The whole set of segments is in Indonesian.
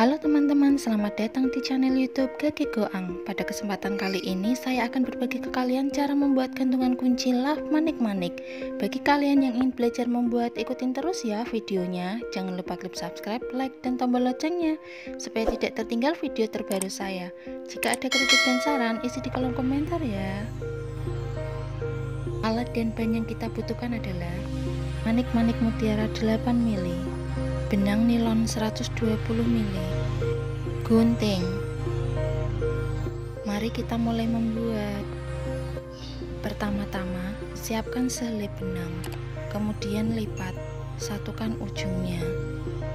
Halo teman-teman, selamat datang di channel YouTube Gage Goang. Pada kesempatan kali ini saya akan berbagi ke kalian cara membuat gantungan kunci love manik-manik. Bagi kalian yang ingin belajar membuat, ikutin terus ya videonya. Jangan lupa klik subscribe, like, dan tombol loncengnya supaya tidak tertinggal video terbaru saya. Jika ada kritik dan saran, isi di kolom komentar ya. Alat dan bahan yang kita butuhkan adalah manik-manik mutiara 8 mili, benang nilon 120 mili, gunting. Mari kita mulai membuat. Pertama-tama siapkan sehelai benang, kemudian lipat, satukan ujungnya.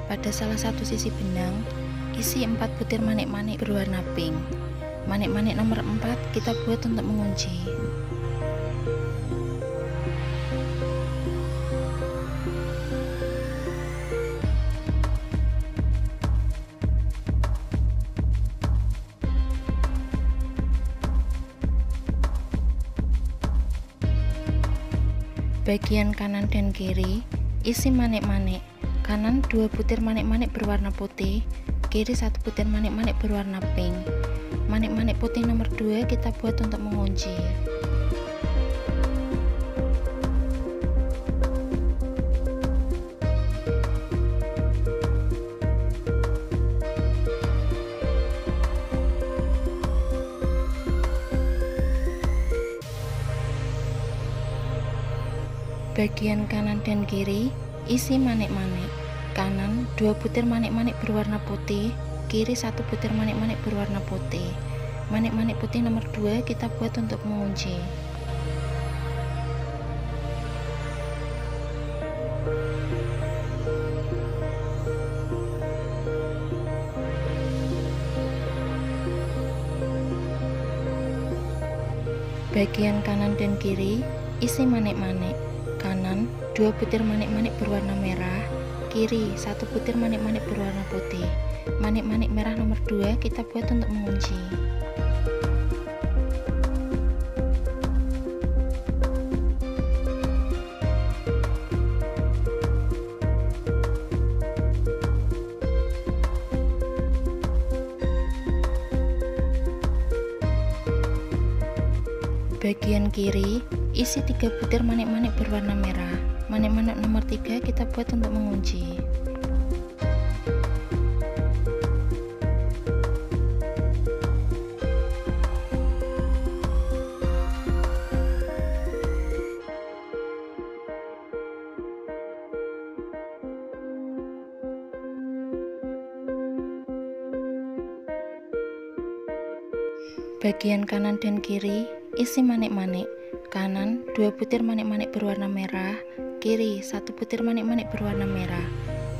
Pada salah satu sisi benang isi 4 butir manik-manik berwarna pink. Manik-manik nomor 4 kita buat untuk mengunci. Bagian kanan dan kiri isi manik-manik. Kanan 2 butir manik-manik berwarna putih, kiri 1 butir manik-manik berwarna pink. Manik-manik putih nomor 2 kita buat untuk mengunci. Bagian kanan dan kiri isi manik-manik. Kanan 2 butir manik-manik berwarna putih, kiri 1 butir manik-manik berwarna putih. Manik-manik putih nomor 2 kita buat untuk mengunci. Bagian kanan dan kiri isi manik-manik. Kanan 2 butir manik-manik berwarna merah, kiri 1 butir manik-manik berwarna putih. Manik-manik merah nomor 2 kita buat untuk mengunci. Bagian kiri isi 3 butir manik-manik berwarna merah. Manik-manik nomor 3 kita buat untuk mengunci. Bagian kanan dan kiri isi manik-manik. Kanan 2 butir manik-manik berwarna merah, kiri 1 butir manik-manik berwarna merah.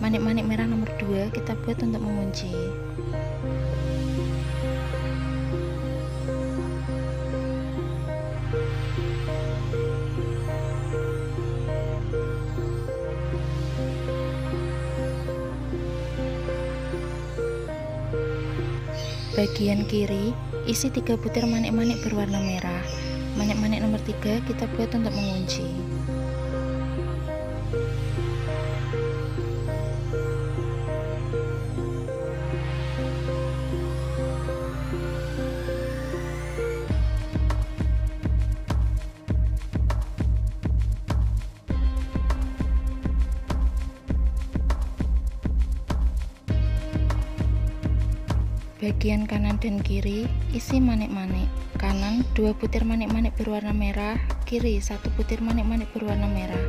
Manik-manik merah nomor 2 kita buat untuk mengunci. Bagian kiri isi 3 butir manik-manik berwarna merah. Manik-manik nomor 3 kita buat untuk mengunci. Bagian kanan dan kiri isi manik-manik. Kanan 2 butir manik-manik berwarna merah, kiri 1 butir manik-manik berwarna merah.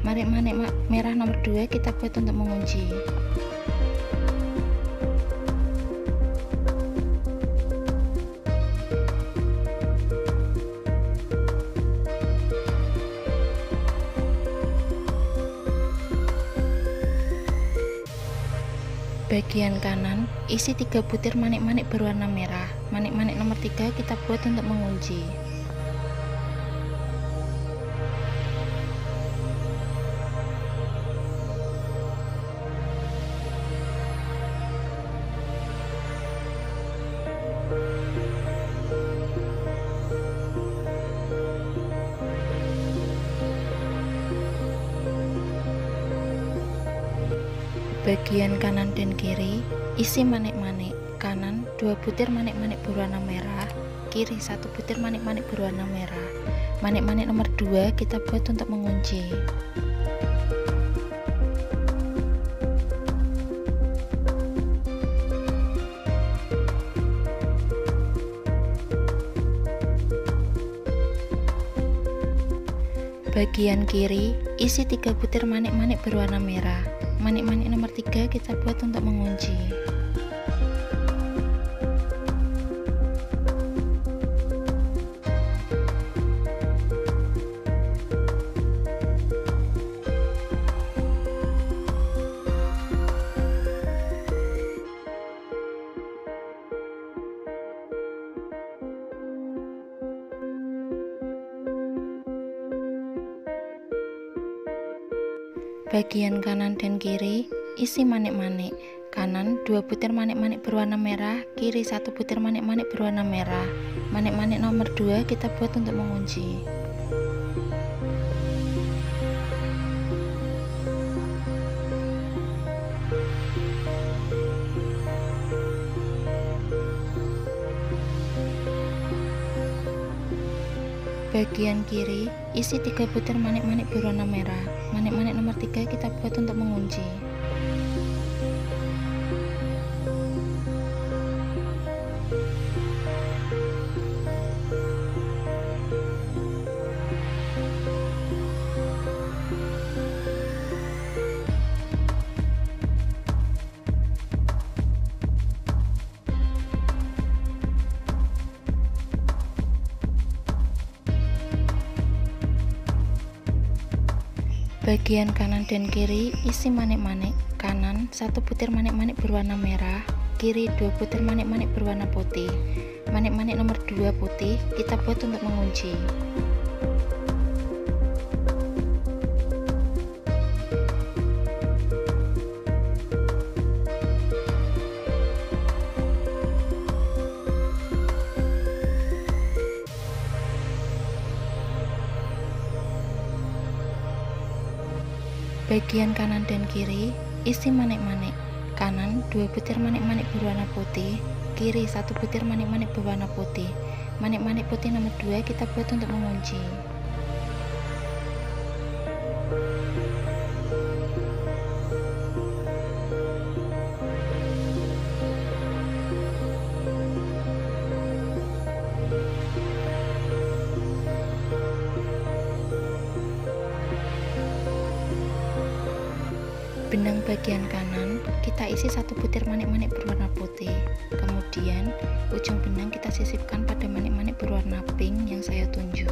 Manik-manik merah nomor 2 kita buat untuk mengunci. Bagian kanan isi 3 butir manik-manik berwarna merah. Manik-manik nomor 3 kita buat untuk mengunci. Bagian kanan dan kiri Isi manik-manik. Kanan 2 butir manik-manik berwarna merah, kiri 1 butir manik-manik berwarna merah. Manik-manik nomor 2 kita buat untuk mengunci. Bagian kiri isi 3 butir manik-manik berwarna merah. Manik-manik nomor 3 kita buat untuk mengunci. Bagian kanan dan kiri isi manik-manik. Kanan 2 butir manik-manik berwarna merah, kiri 1 butir manik-manik berwarna merah. Manik-manik nomor 2 kita buat untuk mengunci. Bagian kiri isi 3 butir manik-manik berwarna merah. Manik-manik nomor 3 kita buat untuk mengunci. Bagian kanan dan kiri isi manik-manik. Kanan 1 butir manik-manik berwarna merah, kiri 2 butir manik-manik berwarna putih. Manik-manik nomor 2 putih kita buat untuk mengunci. Bagian kanan dan kiri isi manik-manik. Kanan 2 butir manik-manik berwarna putih, kiri 1 butir manik-manik berwarna putih. Manik-manik putih nomor 2 kita buat untuk mengunci. Benang bagian kanan kita isi 1 butir manik-manik berwarna putih. Kemudian ujung benang kita sisipkan pada manik-manik berwarna pink yang saya tunjuk.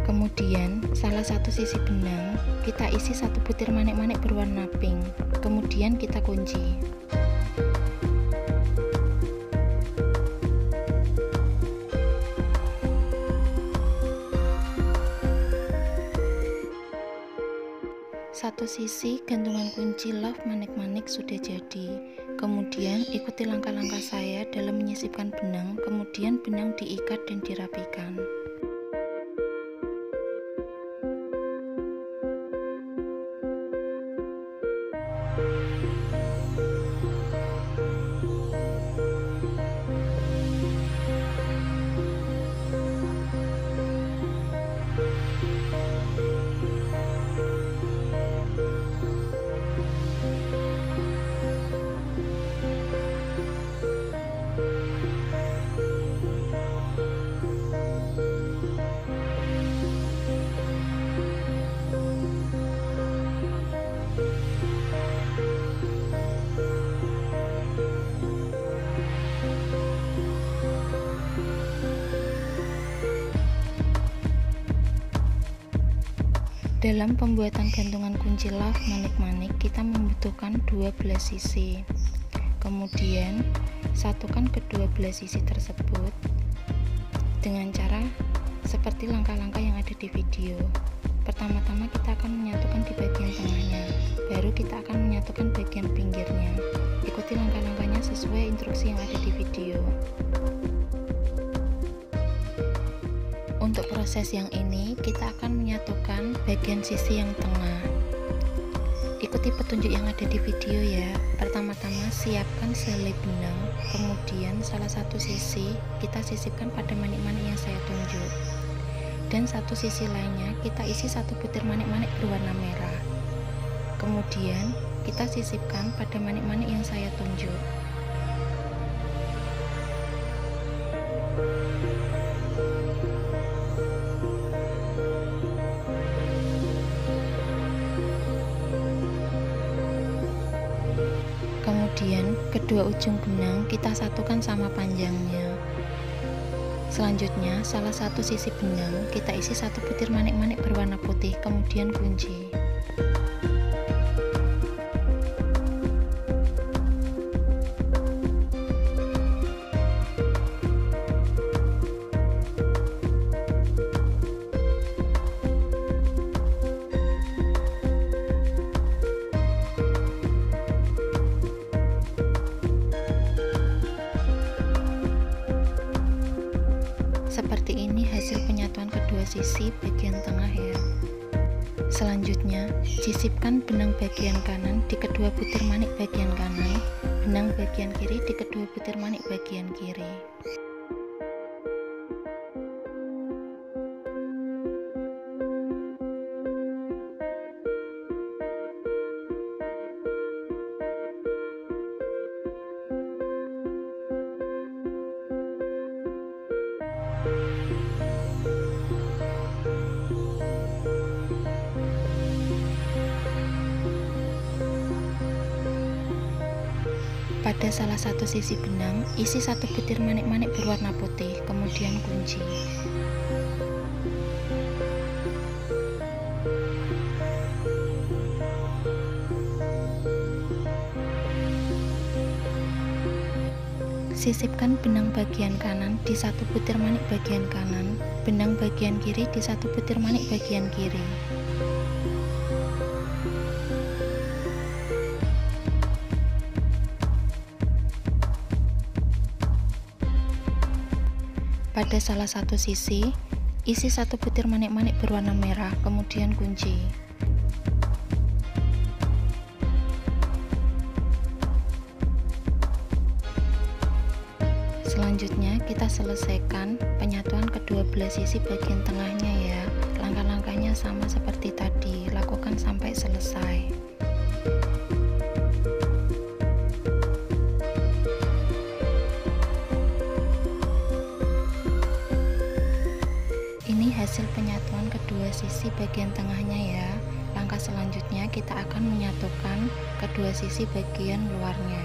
Kemudian salah satu sisi benang kita isi 1 butir manik-manik berwarna pink. Kemudian kita kunci. Satu sisi gantungan kunci love manik-manik sudah jadi. Kemudian ikuti langkah-langkah saya dalam menyisipkan benang, kemudian benang diikat dan dirapikan. Dalam pembuatan gantungan kunci love manik-manik kita membutuhkan 2 belas sisi. Kemudian satukan kedua belah sisi tersebut dengan cara seperti langkah-langkah yang ada di video. Pertama-tama kita akan menyatukan di bagian tengahnya, baru kita akan menyatukan bagian pinggirnya. Ikuti langkah-langkahnya sesuai instruksi yang ada di video. Untuk proses yang ini, kita akan menyatukan bagian sisi yang tengah. Ikuti petunjuk yang ada di video ya. Pertama-tama siapkan selai benang, kemudian salah satu sisi kita sisipkan pada manik-manik yang saya tunjuk, dan satu sisi lainnya kita isi satu butir manik-manik berwarna merah. Kemudian kita sisipkan pada manik-manik yang saya tunjuk. Kemudian kedua ujung benang kita satukan sama panjangnya. Selanjutnya salah satu sisi benang kita isi satu butir manik-manik berwarna putih, kemudian kunci. Seperti ini hasil penyatuan kedua sisi bagian tengah ya. Selanjutnya, sisipkan benang bagian kanan di kedua butir manik bagian kanan, benang bagian kiri di kedua butir manik bagian kiri. Pada salah satu sisi benang, isi satu butir manik-manik berwarna putih, kemudian kunci. Sisipkan benang bagian kanan di satu butir manik bagian kanan, benang bagian kiri di satu butir manik bagian kiri. Pada salah satu sisi, isi satu butir manik-manik berwarna merah, kemudian kunci. Selanjutnya kita selesaikan penyatuan kedua belah sisi bagian tengahnya ya. Langkah-langkahnya sama seperti tadi, lakukan sampai selesai. Ini hasil penyatuan kedua sisi bagian tengahnya ya. Langkah selanjutnya kita akan menyatukan kedua sisi bagian luarnya.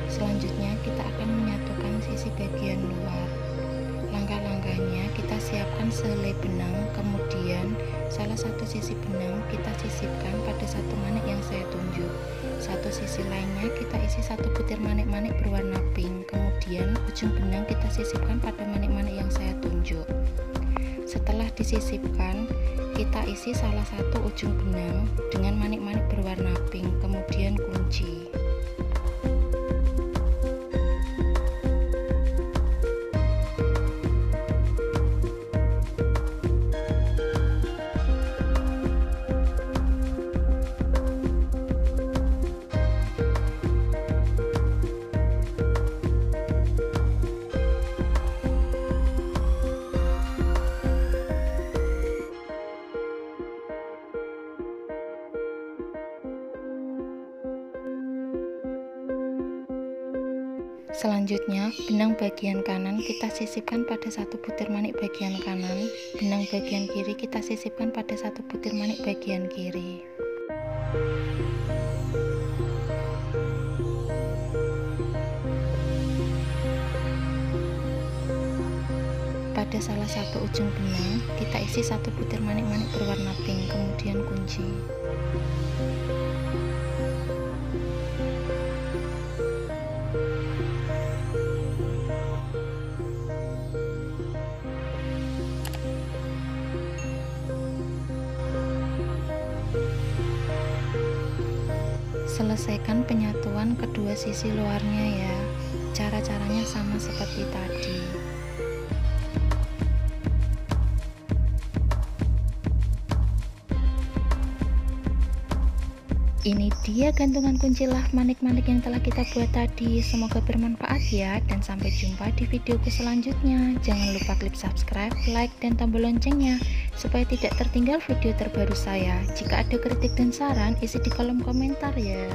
Selanjutnya kita akan menyatukan sisi bagian luar. Langkah-langkahnya kita siapkan selai benang, kemudian salah satu sisi benang kita sisipkan pada satu manik yang saya tunjuk. Satu sisi lainnya kita isi satu butir manik-manik berwarna pink, kemudian ujung benang kita sisipkan pada manik-manik yang saya tunjuk. Setelah disisipkan, kita isi salah satu ujung benang dengan manik-manik berwarna pink, kemudian kunci. Selanjutnya, benang bagian kanan kita sisipkan pada satu butir manik bagian kanan, benang bagian kiri kita sisipkan pada satu butir manik bagian kiri. Pada salah satu ujung benang, kita isi satu butir manik-manik berwarna pink, kemudian kunci. Selesaikan penyatuan kedua sisi luarnya ya. Cara-caranya sama seperti tadi. Ini dia gantungan kunci love manik-manik yang telah kita buat tadi. Semoga bermanfaat ya, dan sampai jumpa di videoku selanjutnya. Jangan lupa klik subscribe, like, dan tombol loncengnya supaya tidak tertinggal video terbaru saya. Jika ada kritik dan saran, isi di kolom komentar ya.